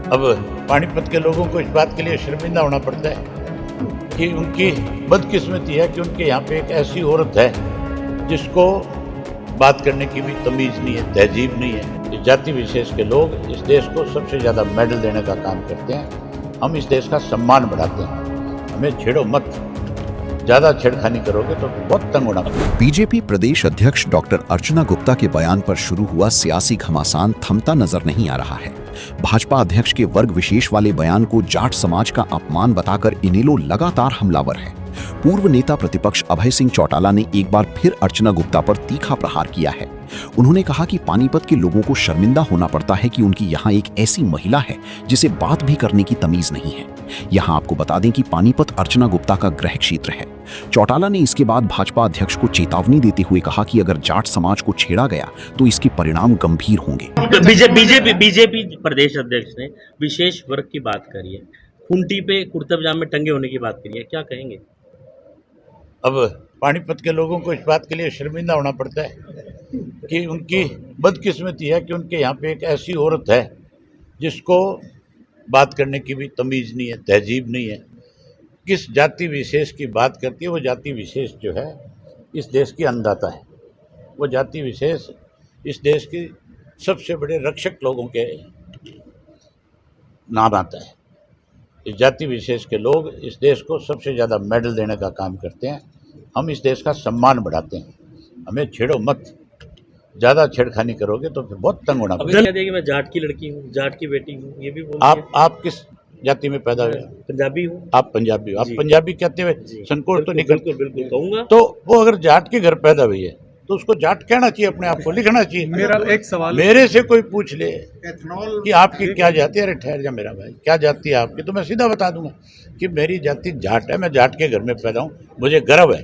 अब पानीपत के लोगों को इस बात के लिए शर्मिंदा होना पड़ता है कि उनकी बदकिस्मती है कि उनके यहाँ पे एक ऐसी औरत है जिसको बात करने की भी तमीज़ नहीं है, तहजीब नहीं है। इस जाति विशेष के लोग इस देश को सबसे ज़्यादा मेडल देने का काम करते हैं। हम इस देश का सम्मान बढ़ाते हैं। हमें छेड़ो मत, ज़्यादा छेड़खानी करोगे तो बहुत तंग होना पड़ेगा। बीजेपी प्रदेश अध्यक्ष डॉक्टर अर्चना गुप्ता के बयान पर शुरू हुआ सियासी घमासान थमता नजर नहीं आ रहा है। भाजपा अध्यक्ष के वर्ग विशेष वाले बयान को जाट समाज का अपमान बताकर इनेलो लगातार हमलावर है। पूर्व नेता प्रतिपक्ष अभय सिंह चौटाला ने एक बार फिर अर्चना गुप्ता पर तीखा प्रहार किया है। उन्होंने कहा कि पानीपत के लोगों को शर्मिंदा होना पड़ता है कि उनकी यहाँ एक ऐसी महिला है जिसे बात भी करने की तमीज नहीं है। यहाँ आपको बता दें कि पानीपत अर्चना गुप्ता का गृह क्षेत्र है। चौटाला ने इसके बाद भाजपा अध्यक्ष को चेतावनी देते हुए कहा कि अगर जाट समाज को छेड़ा गया तो इसके परिणाम गंभीर होंगे। बीजेपी प्रदेश अध्यक्ष ने विशेष वर्ग की बात करी है, खूंटी पे कुर्ता पजामे टंगे होने की बात करी है, क्या कहेंगे? अब पानीपत के लोगों को इस बात के लिए शर्मिंदा होना पड़ता है कि उनकी बदकिस्मती है कि उनके यहाँ पे एक ऐसी औरत है जिसको बात करने की भी तमीज़ नहीं है, तहजीब नहीं है। किस जाति विशेष की बात करती है, वो जाति विशेष जो है इस देश की अन्नदाता है। वो जाति विशेष इस देश की सबसे बड़े रक्षक लोगों के नाम आता है। इस जाति विशेष के लोग इस देश को सबसे ज़्यादा मेडल देने का काम करते हैं। हम इस देश का सम्मान बढ़ाते हैं। हमें छेड़ो मत, ज़्यादा छेड़खानी करोगे तो फिर बहुत तंग होना पड़ेगा। देखिए मैं जाट की लड़की हूँ, जाट की बेटी हूँ, ये भी बोल आप किस जाति में पैदा हुए? पंजाबी हूँ। आप पंजाबी हो। आप पंजाबी कहते हुए संकोच तो निकल, बिल्कुल कहूँगा। तो वो अगर जाट के घर पैदा हुई है तो उसको जाट कहना चाहिए, अपने आप को लिखना चाहिए। मेरा एक सवाल, मेरे से कोई पूछ ले कि आपकी क्या जाति है, अरे ठहर जा मेरा भाई, क्या जाति है आपकी, तो मैं सीधा बता दूंगा कि मेरी जाति जाट है। मैं जाट के घर में पैदा हूँ, मुझे गर्व है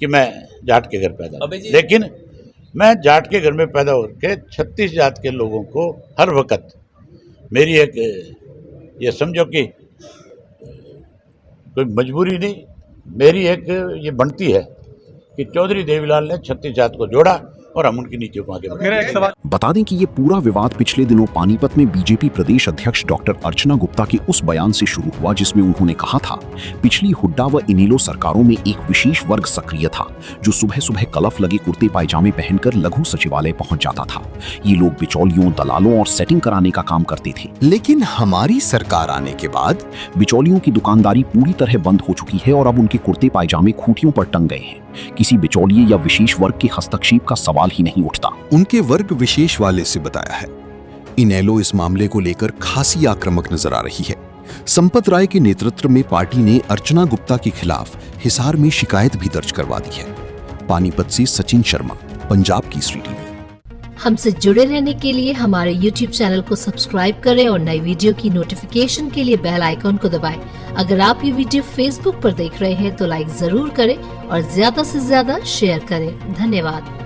कि मैं जाट के घर पैदा हूँ। लेकिन मैं जाट के घर में पैदा होकर 36 जात के लोगों को हर वक्त मेरी एक ये समझो कि कोई मजबूरी नहीं, मेरी एक ये बनती है कि चौधरी देवीलाल ने 36 जात को जोड़ा और हम उनकी नीतियों को आगे बढ़ाएं। बता दें कि ये पूरा विवाद पिछले दिनों पानीपत में बीजेपी प्रदेश अध्यक्ष डॉक्टर अर्चना गुप्ता के उस बयान से शुरू हुआ जिसमें उन्होंने कहा था, पिछली हुड्डा व इनेलो सरकारों में एक विशेष वर्ग सक्रिय था जो सुबह सुबह कलफ लगे कुर्ते पायजामे पहनकर लघु सचिवालय पहुंच जाता था। ये लोग बिचौलियों, दलालों और सेटिंग कराने का काम करते थे। लेकिन हमारी सरकार आने के बाद बिचौलियों की दुकानदारी पूरी तरह बंद हो चुकी है और अब उनके कुर्ते पायजामे खूंटियों पर टंग गए हैं। किसी बिचौलिए या विशेष वर्ग के हस्तक्षेप का सवाल ही नहीं उठता। उनके वर्ग विशेष वाले से बताया है। इनेलो इस मामले को लेकर खासी आक्रामक नजर आ रही है। संपत राय के नेतृत्व में पार्टी ने अर्चना गुप्ता के खिलाफ हिसार में शिकायत भी दर्ज करवा दी है। पानीपत से सचिन शर्मा, पंजाब केसरी टीवी। हमसे जुड़े रहने के लिए हमारे YouTube चैनल को सब्सक्राइब करें और नई वीडियो की नोटिफिकेशन के लिए बेल आइकॉन को दबाएं। अगर आप ये वीडियो Facebook पर देख रहे हैं तो लाइक जरूर करें और ज्यादा से ज्यादा शेयर करें। धन्यवाद।